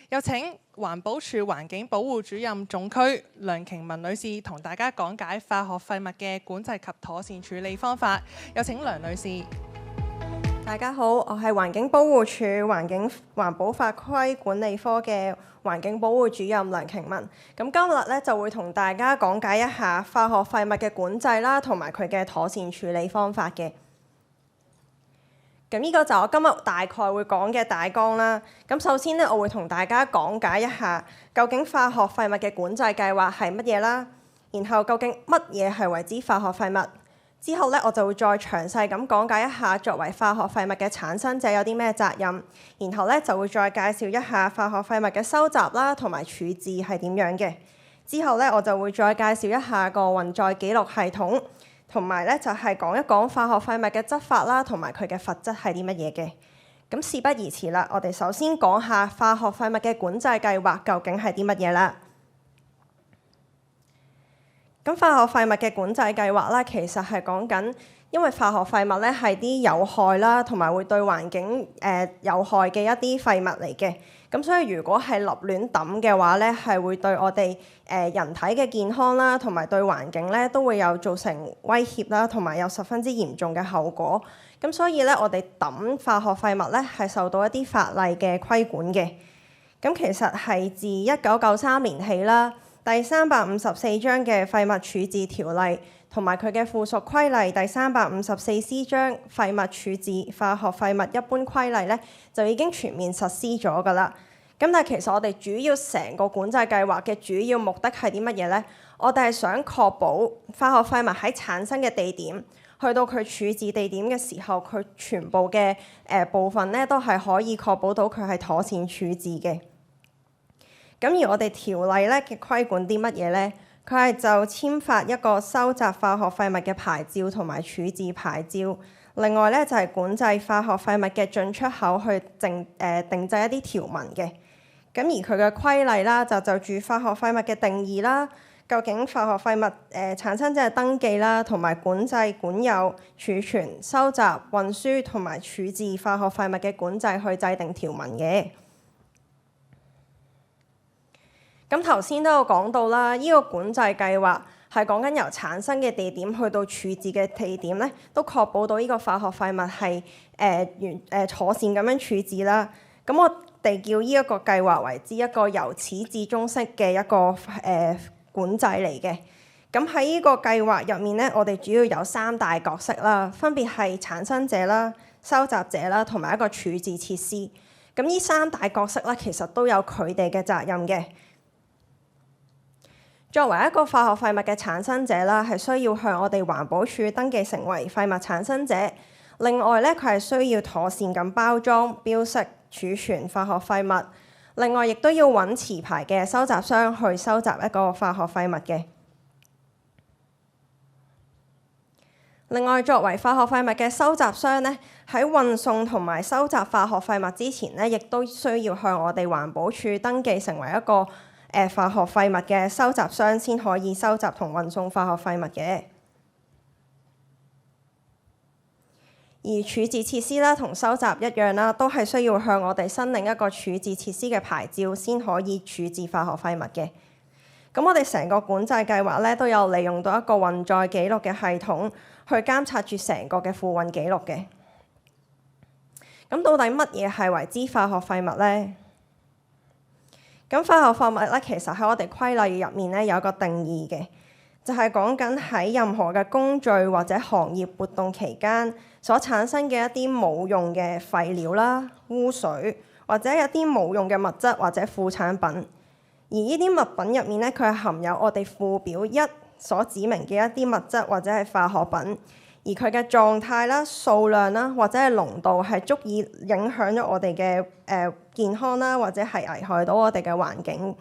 有請環保署環境保護主任總區梁瓊文女士同大家講解化學廢物嘅管制及妥善處理方法。有請梁女士。大家好，我係環境保護署環保法規管理科嘅環境保護主任梁瓊文。咁今日咧就會同大家講解一下化學廢物嘅管制啦，同埋佢嘅妥善處理方法嘅。咁呢個就我今日大概會講嘅大綱啦。咁首先咧，我會同大家講解一下究竟化學廢物嘅管制計劃係乜嘢啦。然後究竟乜嘢係為之化學廢物？之後咧，我就會再詳細咁講解一下作為化學廢物嘅產生者有啲咩責任。然後咧就會再介紹一下化學廢物嘅收集啦，同埋處置係點樣嘅。之後咧，我就會再介紹一下個運載記錄系統。同埋咧，就係講一講化學廢物嘅執法啦，同埋佢嘅罰則係啲乜嘢嘅。咁事不宜遲啦，我哋首先講下化學廢物嘅管制計劃究竟係啲乜嘢啦。咁化學廢物嘅管制計劃啦，其實係講緊，因為化學廢物咧係啲有害啦，同埋會對環境有害嘅一啲廢物嚟嘅。咁所以如果係立亂抌嘅話咧，係會對我哋人體嘅健康啦，同埋對環境咧都會有造成威脅啦，同埋有十分之嚴重嘅後果。咁所以咧，我哋抌化學廢物咧係受到一啲法例嘅規管嘅。咁其實係自1993年起啦，第354章嘅廢物處置條例同埋佢嘅附屬規例第354C章廢物處置化學廢物一般規例咧，就已經全面實施咗㗎啦。咁但係其實我哋主要成個管制計劃嘅主要目的係啲乜嘢咧？我哋係想確保化學廢物喺產生嘅地點，去到佢處置地點嘅時候，佢全部嘅部分咧都係可以確保到佢係妥善處置嘅。咁而我哋條例咧嘅規管啲乜嘢咧？佢係就簽發一個收集化學廢物嘅牌照同埋處置牌照。另外咧就係管制化學廢物嘅進出口去定製一啲條文嘅。咁而佢嘅規例啦，就住化學廢物嘅定義啦，究竟化學廢物產生者嘅登記啦，同埋管制、管有、儲存、收集、運輸同埋處置化學廢物嘅管制去制定條文嘅。咁頭先都有講到啦，呢個管制計劃係講緊由產生嘅地點去到處置嘅地點咧，都確保到呢個化學廢物係妥善咁樣處置啦。咁我哋叫呢一個計劃為之一個由始至終式嘅一個管制嚟嘅。咁喺呢個計劃入面咧，我哋主要有3大角色啦，分別係產生者啦、收集者啦，同埋一個處置設施。咁呢3大角色咧，其實都有佢哋嘅責任嘅。作為一個化學廢物嘅產生者啦，係需要向我哋環保署登記成為廢物產生者。另外咧，佢係需要妥善咁包裝、標識、儲存化學廢物。另外，亦都要揾持牌嘅收集商去收集一個化學廢物嘅。另外，作為化學廢物嘅收集商咧，喺運送同埋收集化學廢物之前咧，亦都需要向我哋環保署登記成為一個化學廢物嘅收集商，先可以收集同運送化學廢物嘅。而處置設施啦，同收集一樣啦，都係需要向我哋申領一個處置設施嘅牌照，先可以處置化學廢物嘅。咁我哋成個管制計劃咧，都有利用到一個運載記錄嘅系統，去監察住成個嘅付運記錄嘅。咁到底乜嘢係為之化學廢物咧？咁化學廢物咧，其實喺我哋規例入面咧有一個定義嘅，就係講緊喺任何嘅工序或者行業活動期間所產生嘅一啲冇用嘅廢料啦、污水或者一啲冇用嘅物質或者副產品。而呢啲物品入面咧，佢係含有我哋附表1所指明嘅一啲物質或者係化學品，而佢嘅狀態啦、數量啦或者係濃度係足以影響咗我哋嘅健康啦，或者係危害到我哋嘅環境。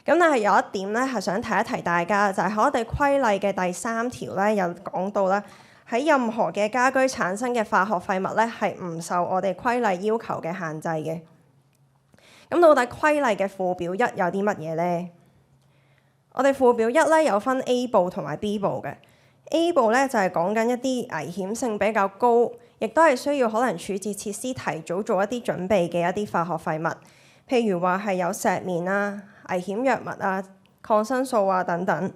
咁但係有一點咧係想提一提大家，就係喺我哋規例嘅第3條咧有講到啦，喺任何嘅家居產生嘅化學廢物咧係唔受我哋規例要求嘅限制嘅。咁到底規例嘅附表1有啲乜嘢咧？我哋附表1咧有分 A 部同埋 B 部嘅。A 部咧就係講緊一啲危險性比較高，亦都係需要可能處置設施提早做一啲準備嘅一啲化學廢物。譬如話係有石棉啊、危險藥物啊、抗生素啊等等。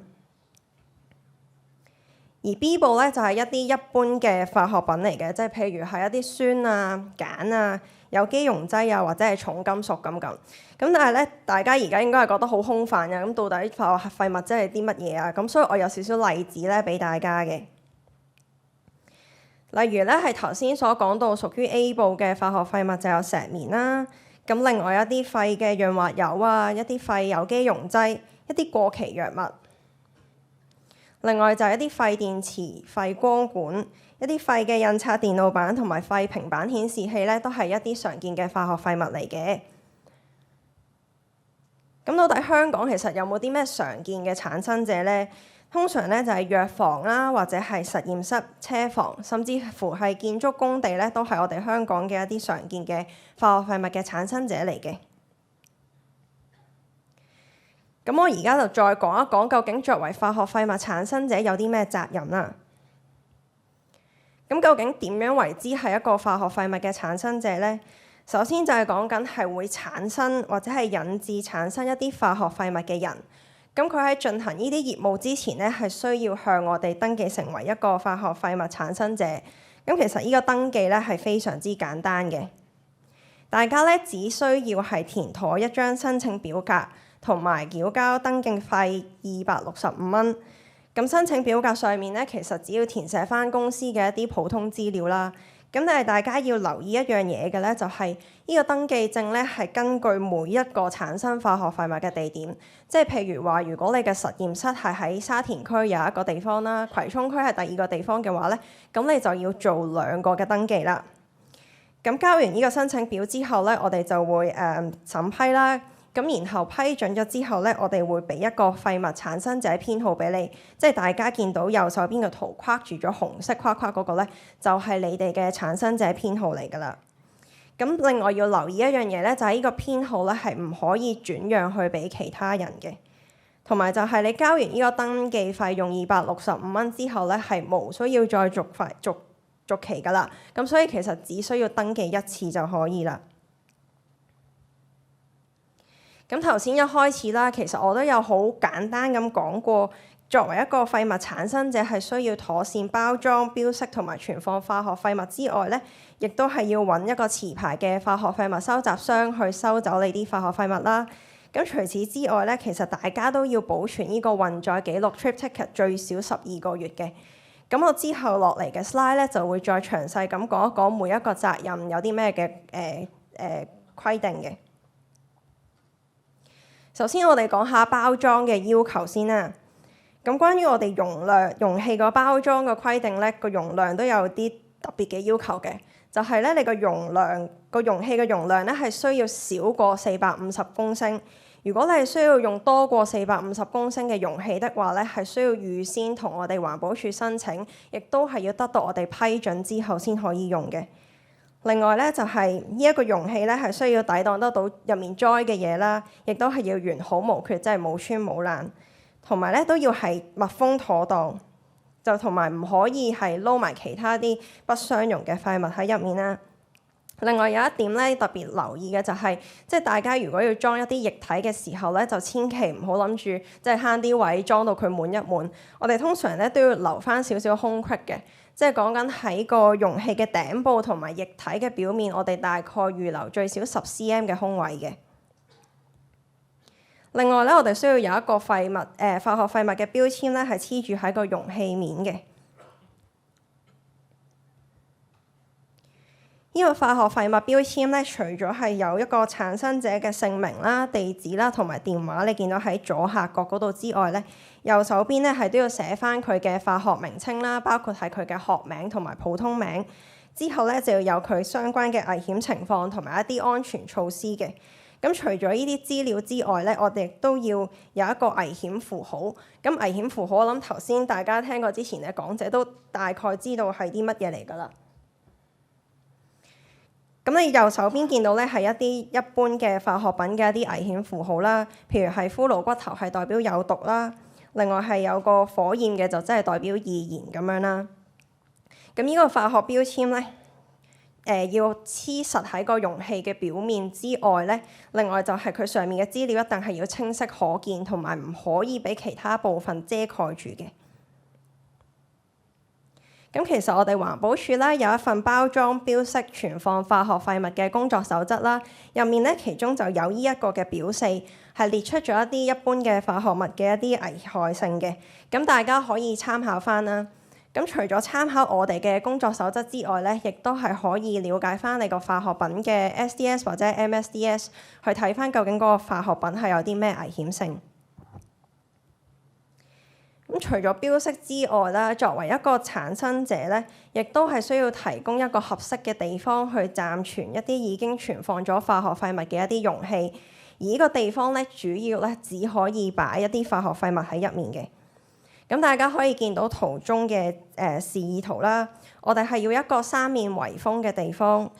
而 B 部咧就係一啲一般嘅化學品嚟嘅，即係譬如係一啲酸啊、鹼啊、有機溶劑啊，或者係重金屬咁。咁但係咧，大家而家應該係覺得好空泛嘅，咁到底化學廢物即係啲乜嘢啊？咁所以我有少少例子咧俾大家嘅。例如咧係頭先所講到屬於 A 部嘅化學廢物就有石棉啦，咁另外一啲廢嘅潤滑油啊、一啲廢有機溶劑、一啲過期藥物。另外就係一啲廢電池、廢光管、一啲廢嘅印刷電路板同埋廢平板顯示器咧，都係一啲常見嘅化學廢物嚟嘅。咁到底香港其實有冇啲咩常見嘅產生者呢？通常咧就係藥房啦，或者係實驗室、車房，甚至乎係建築工地咧，都係我哋香港嘅一啲常見嘅化學廢物嘅產生者嚟嘅。咁我而家就再講一講，究竟作為化學廢物產生者有啲咩責任啦？咁究竟點樣為之係一個化學廢物嘅產生者呢？首先就係講緊係會產生或者係引致產生一啲化學廢物嘅人。咁佢喺進行呢啲業務之前咧，係需要向我哋登記成為一個化學廢物產生者。咁其實呢個登記咧係非常之簡單嘅，大家咧只需要係填妥一張申請表格，同埋繳交登記費265蚊。咁申請表格上面咧，其實只要填寫翻公司嘅一啲普通資料啦。咁但係大家要留意一樣嘢嘅咧，就係呢個登記證咧係根據每一個產生化學廢物嘅地點，即係譬如話，如果你嘅實驗室係喺沙田區有一個地方啦，葵涌區係第二個地方嘅話咧，咁你就要做2個嘅登記啦。咁交完呢個申請表之後咧，我哋就會審批啦。咁然後批准咗之後咧，我哋會俾一個廢物產生者編號俾你，即係大家見到右手邊嘅圖框住咗紅色框框嗰個咧，就係你哋嘅產生者編號嚟㗎啦。咁另外要留意一樣嘢咧，就係呢個編號咧係唔可以轉讓去俾其他人嘅，同埋就係你交完呢個登記費用265蚊之後咧，係無需要再續期㗎啦。咁所以其實只需要登記一次就可以啦。咁頭先一開始啦，其實我都有好簡單咁講過，作為一個廢物產生者係需要妥善包裝、標識同埋存放化學廢物之外咧，亦都係要揾一個持牌嘅化學廢物收集商去收走你啲化學廢物啦。咁除此之外咧，其實大家都要保存呢個運載記錄 trip ticket 最少12個月嘅。咁我之後落嚟嘅 slide 咧就會再詳細咁講一講每一個責任有啲咩嘅規定嘅。首先我哋講下包裝嘅要求先啦。咁關於我哋容器個包裝嘅規定咧，個容量都有啲特別嘅要求嘅，就係咧你個容器嘅容量咧係需要少過450公升。如果你係需要用多過450公升嘅容器的話咧，係需要預先同我哋環保署申請，亦都係要得到我哋批准之後先可以用嘅。另外咧就係呢一個容器咧係需要抵擋得到入面載嘅嘢啦，亦都係要完好無缺，即係冇穿冇爛，同埋咧都要係密封妥當，就同埋唔可以係撈埋其他啲不相容嘅廢物喺入面啦。另外有一點咧特別留意嘅就係，即係大家如果要裝一啲液體嘅時候咧，就千祈唔好諗住即係慳啲位裝到佢滿一滿。我哋通常咧都要留翻少少空隙嘅。即係講緊喺個容器嘅頂部同埋液體嘅表面，我哋大概預留最少10 cm 嘅空位嘅。另外咧，我哋需要有一個化學廢物嘅標籤咧，係黐住喺個容器面嘅。呢個化學廢物標籤咧，除咗係有一個產生者嘅姓名啦、地址啦同埋電話，你見到喺左下角嗰度之外咧，右手邊咧係都要寫翻佢嘅化學名稱啦，包括係佢嘅學名同埋普通名。之後咧就要有佢相關嘅危險情況同埋一啲安全措施嘅。咁除咗呢啲資料之外咧，我哋亦都要有一個危險符號。咁危險符號我諗頭先大家聽過之前嘅講者都大概知道係啲乜嘢嚟㗎啦。咁你右手邊見到咧係一啲一般嘅化學品嘅一啲危險符號啦，譬如係骷髏骨頭係代表有毒啦，另外係有個火焰嘅就真係代表易燃咁樣啦。咁呢個化學標籤咧，要黐實喺個容器嘅表面之外咧，另外就係佢上面嘅資料一定係要清晰可見，同埋唔可以俾其他部分遮蓋住嘅。咁其實我哋環保署咧有一份包裝標識存放化學廢物嘅工作守則啦，入面咧其中就有呢一個嘅表四，係列出咗一啲一般嘅化學物嘅一啲危害性嘅，咁大家可以參考翻啦。咁除咗參考我哋嘅工作守則之外咧，亦都係可以了解翻你個化學品嘅 SDS 或者 MSDS， 去睇翻究竟嗰個化學品係有啲咩危險性。咁除咗標識之外啦，作為一個產生者咧，亦都係需要提供一個合適嘅地方去暫存一啲已經存放咗化學廢物嘅一啲容器，而呢個地方咧主要咧只可以擺一啲化學廢物喺入面嘅。咁大家可以見到圖中嘅示意圖啦，我哋係要一個三面圍封嘅地方，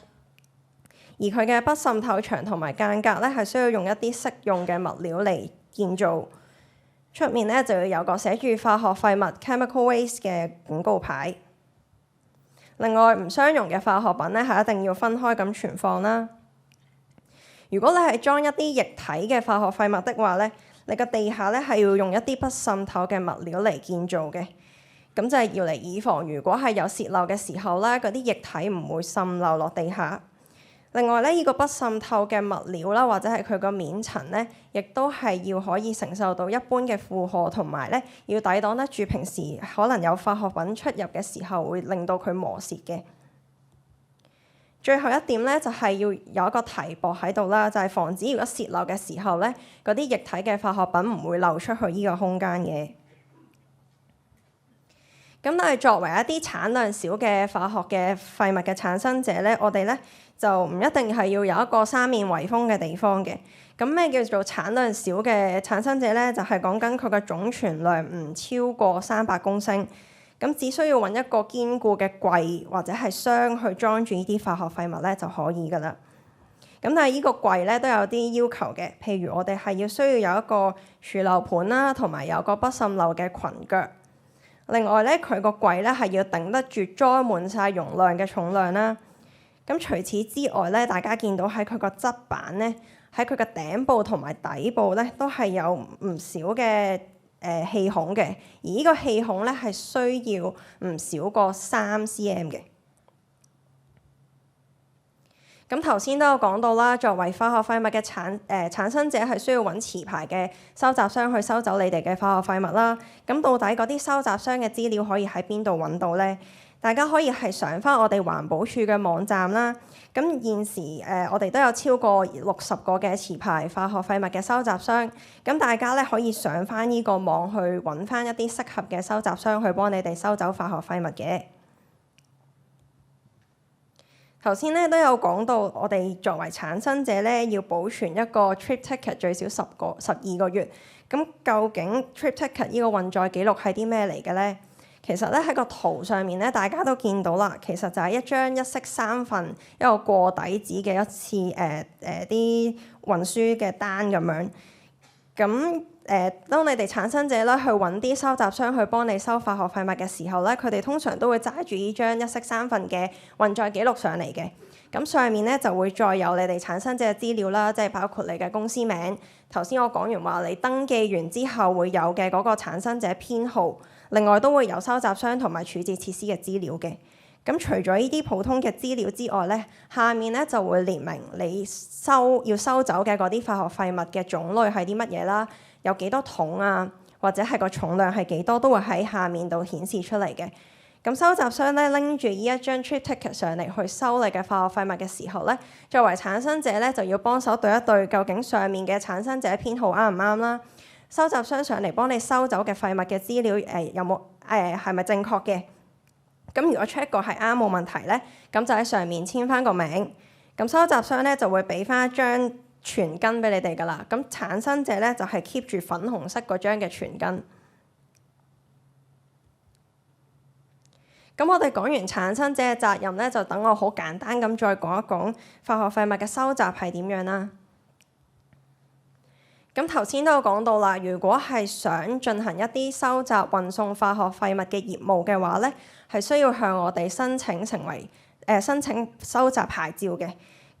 而佢嘅不滲透牆同埋間隔咧係需要用一啲適用嘅物料嚟建造。出面咧就要有個寫住化學廢物 chemical waste 嘅廣告牌。另外唔相容嘅化學品咧係一定要分開咁存放啦。如果你係裝一啲液體嘅化學廢物的話咧，你個地下咧係要用一啲不滲透嘅物料嚟建造嘅，咁就係要嚟以防如果係有洩漏嘅時候咧，嗰啲液體唔會滲漏落地下。另外咧，呢個不滲透嘅物料啦，或者係佢個面層咧，亦都係要可以承受到一般嘅負荷，同埋咧要抵擋得住平時可能有化學品出入嘅時候會令到佢磨蝕嘅。最後一點咧，就係要有一個提駁喺度啦，就係防止如果洩漏嘅時候咧，嗰啲液體嘅化學品唔會漏出去呢個空間嘅。咁但係作為一啲產量少嘅化學嘅廢物嘅產生者咧，我哋咧就唔一定係要有一個三面圍封嘅地方嘅。咁咩叫做產量少嘅產生者咧？就係講緊佢嘅總存量唔超過300公升。咁只需要揾一個堅固嘅櫃或者係箱去裝住呢啲化學廢物咧就可以㗎啦。咁但係呢個櫃咧都有啲要求嘅，譬如我哋係要需要有一個儲漏盤啦，同埋有個不滲漏嘅裙腳。另外咧，佢個櫃咧係要頂得住裝滿晒容量嘅重量啦。咁除此之外咧，大家見到喺佢個側板咧，喺佢嘅頂部同埋底部咧都係有唔少嘅氣孔嘅，而呢個氣孔咧係需要唔少過3cm 嘅。咁頭先都有講到啦，作為化學廢物嘅產生者係需要揾持牌嘅收集商去收走你哋嘅化學廢物啦。咁到底嗰啲收集商嘅資料可以喺邊度揾到咧？大家可以係上翻我哋環保署嘅網站啦。咁現時我哋都有超過60個嘅持牌化學廢物嘅收集商。咁大家咧可以上翻呢個網去揾翻一啲適合嘅收集商去幫你哋收走化學廢物嘅。頭先咧都有講到，我哋作為產生者咧要保存一個 trip ticket 最少12個月。咁究竟 trip ticket 呢個運載記錄係啲咩嚟嘅咧？其實咧喺個圖上面咧，大家都見到啦。其實就係一張一式3份一個過底紙嘅一次啲運輸嘅單咁樣。咁當你哋產生者咧去揾啲收集商去幫你收化學廢物嘅時候咧，佢哋通常都會揸住呢張一式3份嘅運載記錄上嚟嘅。咁上面咧就會再有你哋產生者嘅資料啦，即係包括你嘅公司名。頭先我講完話，你登記完之後會有嘅嗰個產生者編號。另外都會有收集商同埋處置設施嘅資料嘅。咁除咗呢啲普通嘅資料之外咧，下面咧就會列明你要收走嘅嗰啲化學廢物嘅種類係啲乜嘢啦，有幾多桶啊，或者係個重量係幾多，都會喺下面度顯示出嚟嘅。咁收集商咧拎住呢一張 trip ticket 上嚟去收你嘅化學廢物嘅時候咧，作為產生者咧就要幫手對一對究竟上面嘅產生者編號啱唔啱啦。收集商上嚟幫你收走嘅廢物嘅資料有冇係咪正確嘅？咁如果 check 過係啱冇問題咧，咁就喺上面簽翻個名。咁收集商咧就會俾翻一張全根俾你哋㗎啦。咁產生者咧就係 keep 住粉紅色嗰張嘅全根。咁我哋講完產生者嘅責任咧，就等我好簡單咁再講一講化學廢物嘅收集係點樣啦。咁頭先都有講到啦，如果係想進行一啲收集運送化學廢物嘅業務嘅話咧，係需要向我哋申請成為申請收集牌照嘅。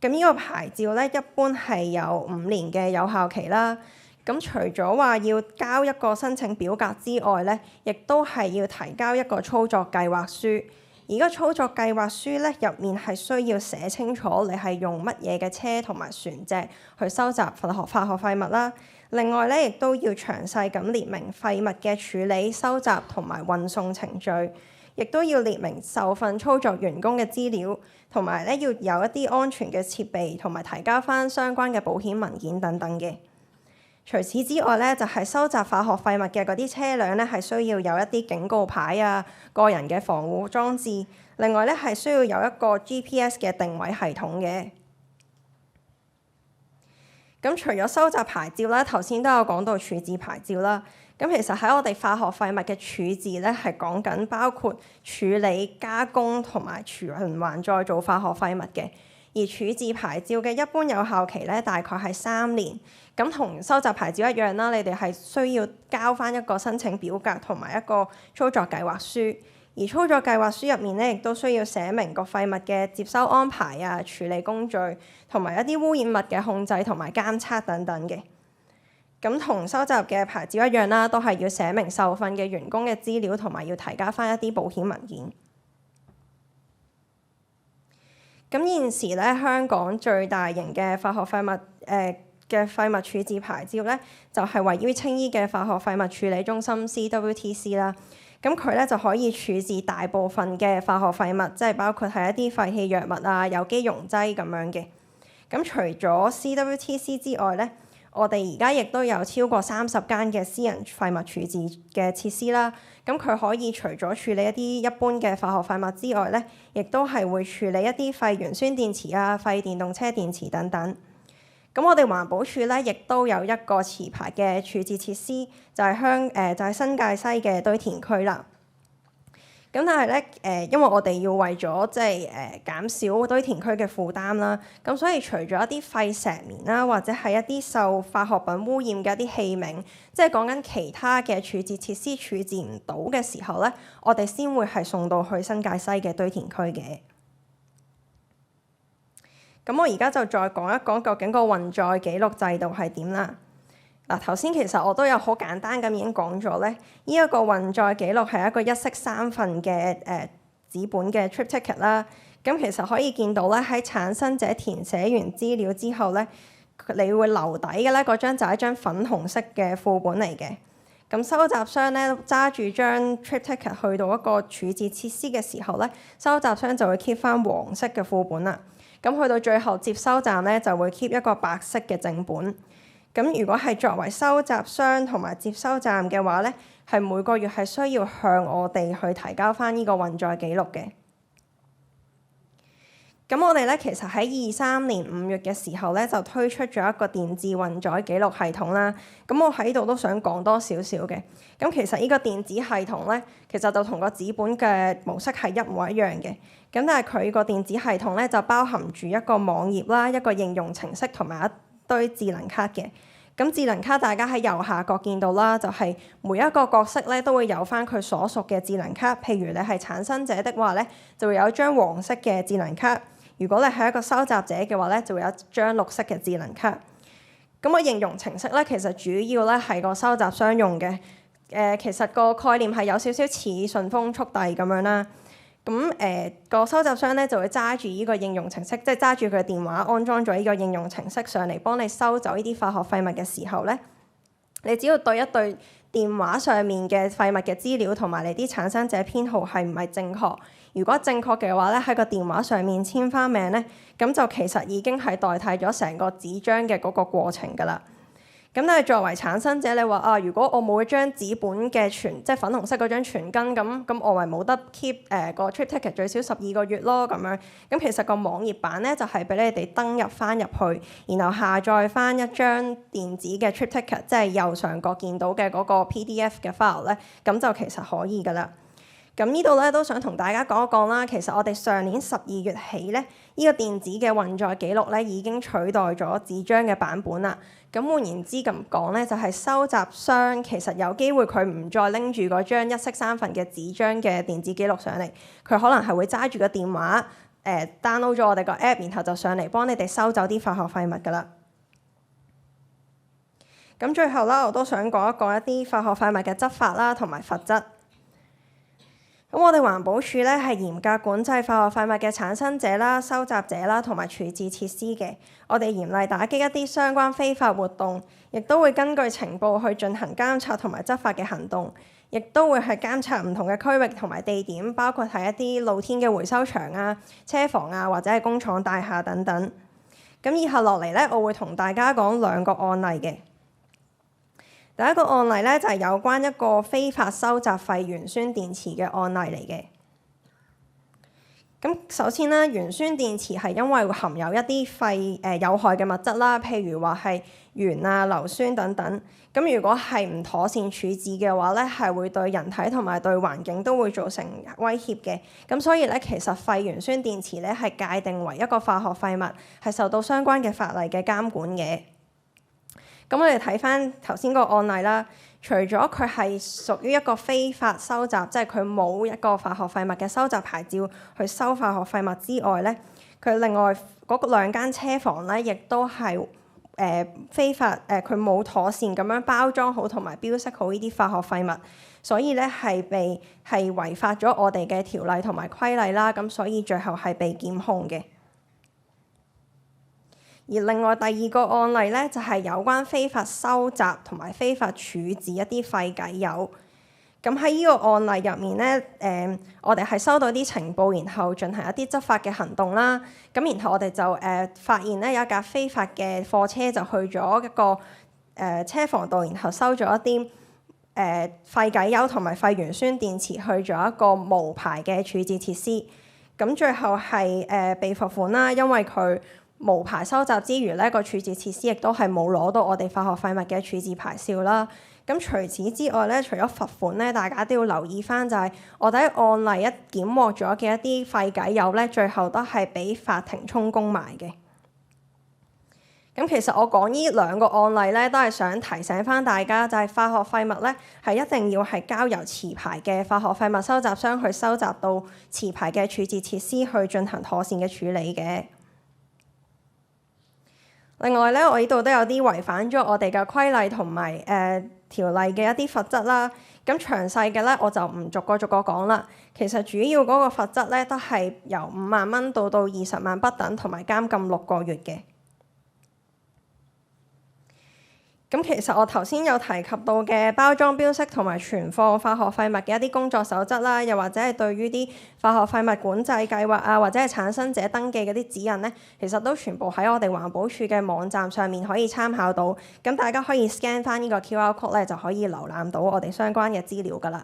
咁呢個牌照咧，一般係有5年嘅有效期啦。咁除咗話要交一個申請表格之外咧，亦都係要提交一個操作計劃書。而個操作計劃書咧，入面係需要寫清楚你係用乜嘢嘅車同埋船隻去收集化學廢物啦。另外咧，亦都要詳細咁列明廢物嘅處理、收集同埋運送程序，亦都要列明受訓操作員工嘅資料，同埋咧要有一啲安全嘅設備，同埋提交返相關嘅保險文件等等嘅。除此之外咧，就係收集化學廢物嘅嗰啲車輛咧，係需要有一啲警告牌啊、個人嘅防護裝置。另外咧，係需要有一個 GPS 嘅定位系統嘅。咁除咗收集牌照啦，頭先都有講到處置牌照啦。咁其實喺我哋化學廢物嘅處置咧，係講緊包括處理、加工同埋循環再造化學廢物嘅。而處置牌照嘅一般有效期咧，大概係3年。咁同收集牌照一樣啦，你哋係需要交返一個申請表格同埋一個操作計劃書。而操作計劃書入面咧，亦都需要寫明個廢物嘅接收安排啊、處理工序同埋一啲污染物嘅控制同埋監測等等嘅。咁同收集嘅牌照一樣啦，都係要寫明受訓嘅員工嘅資料同埋要提交返一啲保險文件。咁現時咧，香港最大型嘅化學廢物嘅廢物處置牌照咧，就係位於青衣嘅化學廢物處理中心 CWTC 啦。咁佢咧就可以處置大部分嘅化學廢物，即係包括係一啲廢棄藥物啊、有機溶劑咁樣嘅。咁除咗 CWTC 之外咧，我哋而家亦都有超過30間嘅私人廢物處置嘅設施啦。咁佢可以除咗處理一啲一般嘅化學廢物之外咧，亦都係會處理一啲廢鉛酸電池啊、廢電動車電池等等。咁我哋環保署咧，亦都有一個持牌嘅處置設施，就係新界西嘅堆填區啦。咁但係咧，因為我哋要為咗減少堆填區嘅負擔啦，咁所以除咗一啲廢石棉啦，或者係一啲受化學品污染嘅一啲器皿，即係講緊其他嘅處置設施處置唔到嘅時候咧，我哋先會係送到去新界西嘅堆填區嘅。咁我而家就再講一講究竟個運載記錄制度係點啦。嗱，頭先其實我都有好簡單咁已經講咗咧，呢一個運載記錄係一個1式3份嘅紙本嘅 trip ticket 啦。咁其實可以見到咧，喺產生者填寫完資料之後咧，你會留底嘅咧，嗰張就係一張粉紅色嘅副本嚟嘅。咁收集商咧揸住張 trip ticket 去到一個處置設施嘅時候咧，收集商就會 keep 翻黃色嘅副本啦。咁去到最後接收站咧，就會 keep 一個白色嘅正本。咁如果係作為收集商同埋接收站嘅話咧，係每個月係需要向我哋去提交翻呢個運載記錄嘅。咁我哋咧其實喺23年5月嘅時候咧，就推出咗一個電子運載記錄系統啦。咁我喺度都想講多少少嘅。咁其實呢個電子系統咧，其實就同個紙本嘅模式係一模一樣嘅。咁但係佢個電子系統咧就包含住一個網頁啦、一個應用程式同埋一堆智能卡嘅。咁智能卡大家喺右下角見到啦，就係每一個角色咧都會有翻佢所屬嘅智能卡。譬如你係產生者的話咧，就會有一張黃色嘅智能卡；如果你係一個收集者嘅話咧，就會有一張綠色嘅智能卡。咁個應用程式咧，其實主要咧係個收集商用嘅。其實個概念係有少少似順豐速遞咁樣啦。咁個收集商咧就會揸住呢個應用程式，即係揸住佢嘅電話安裝咗呢個應用程式上嚟幫你收走呢啲化學廢物嘅時候咧，你只要對一對電話上面嘅廢物嘅資料同埋你啲產生者編號係唔係正確。如果正確嘅話咧，喺個電話上面簽翻名咧，咁就其實已經係代替咗成個紙張嘅嗰個過程㗎啦。咁但係作為產生者，你話啊，如果我冇一張紙本嘅即係粉紅色嗰張全根，咁我咪冇得 keep 個 trip ticket 最少12個月咯咁樣。咁其實個網頁版咧就係俾你哋登入翻入去，然後下載翻一張電子嘅 trip ticket，即係右上角見到嘅嗰個 PDF 嘅 file 咧，咁就其實可以㗎啦。咁呢度咧都想同大家講一講啦。其實我哋上年12月起咧，呢個電子嘅運載記錄咧已經取代咗紙張嘅版本啦。咁換言之咁講咧，就係收集商其實有機會佢唔再拎住嗰張1式3份嘅紙張嘅電子記錄上嚟，佢可能係會揸住個電話 download 咗我哋個 app， 然後就上嚟幫你哋收走啲化學廢物㗎啦。咁最後啦，我都想講一啲化學廢物嘅執法啦，同埋罰則。咁我哋環保署咧係嚴格管制化學廢物嘅產生者啦、收集者啦同埋處置設施嘅。我哋嚴厲打擊一啲相關非法活動，亦都會根據情報去進行監察同埋執法嘅行動，亦都會係監察唔同嘅區域同埋地點，包括係一啲露天嘅回收場啊、車房啊或者係工廠大廈等等。咁以下落嚟咧，我會同大家講兩個案例嘅。第一個案例咧就係有關一個非法收集廢鉛酸電池嘅案例嚟嘅。咁首先咧，鉛酸電池係因為含有一啲有害嘅物質啦，譬如話係鉛啊、硫酸等等。咁如果係唔妥善處置嘅話咧，係會對人體同埋對環境都會造成威脅嘅。咁所以咧，其實廢鉛酸電池咧係界定為一個化學廢物，係受到相關嘅法例嘅監管嘅。咁我哋睇翻頭先個案例啦，除咗佢係屬於一個非法收集，即係佢冇一個化學廢物嘅收集牌照去收化學廢物之外咧，佢另外嗰兩間車房咧，亦都係非法佢冇妥善咁樣包裝好同埋標識好呢啲化學廢物，所以咧係違法咗我哋嘅條例同埋規例啦，咁所以最後係被檢控嘅。而另外第二個案例咧，就係有關非法收集同埋非法處置一啲廢偈油。咁喺呢個案例入面咧，我哋係收到啲情報，然後進行一啲執法嘅行動啦。咁然後我哋就發現咧有一架非法嘅貨車就去咗一個車房度，然後收咗一啲廢偈油同埋廢鉛酸電池去咗一個無牌嘅處置設施。咁最後係被罰款啦，因為佢無牌收集之餘咧，個處置設施亦都係冇攞到我哋化學廢物嘅處置牌照啦。咁除此之外咧，除咗罰款咧，大家都要留意翻就係我哋喺案例一檢獲咗嘅一啲廢偈油咧，最後都係俾法庭充公埋嘅。咁其實我講呢兩個案例咧，都係想提醒翻大家，就係化學廢物咧係一定要係交由持牌嘅化學廢物收集商去收集到持牌嘅處置設施去進行妥善嘅處理嘅。另外咧，我呢度都有啲違反咗我哋嘅規例同埋條例嘅一啲罰則啦。咁詳細嘅咧，我就唔逐個講啦。其實主要嗰個罰則咧，都係由5萬蚊到20萬不等，同埋監禁6個月嘅。咁其實我頭先有提及到嘅包裝標識同埋存放化學廢物嘅一啲工作守則啦，又或者係對於啲化學廢物管制計劃啊，或者係產生者登記嗰啲指引咧，其實都全部喺我哋環保署嘅網站上面可以參考到。咁大家可以 scan 翻呢個 QR code 咧，就可以瀏覽到我哋相關嘅資料㗎啦。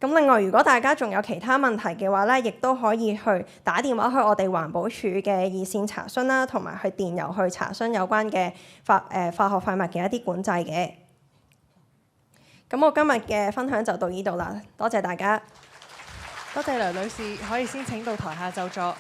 咁另外，如果大家仲有其他問題嘅話咧，亦都可以去打電話去我哋環保署嘅熱線查詢啦，同埋去電郵去查詢有關嘅化學廢物嘅一啲管制嘅。咁我今日嘅分享就到呢度啦，多謝大家。多謝梁女士，可以先請到台下就座。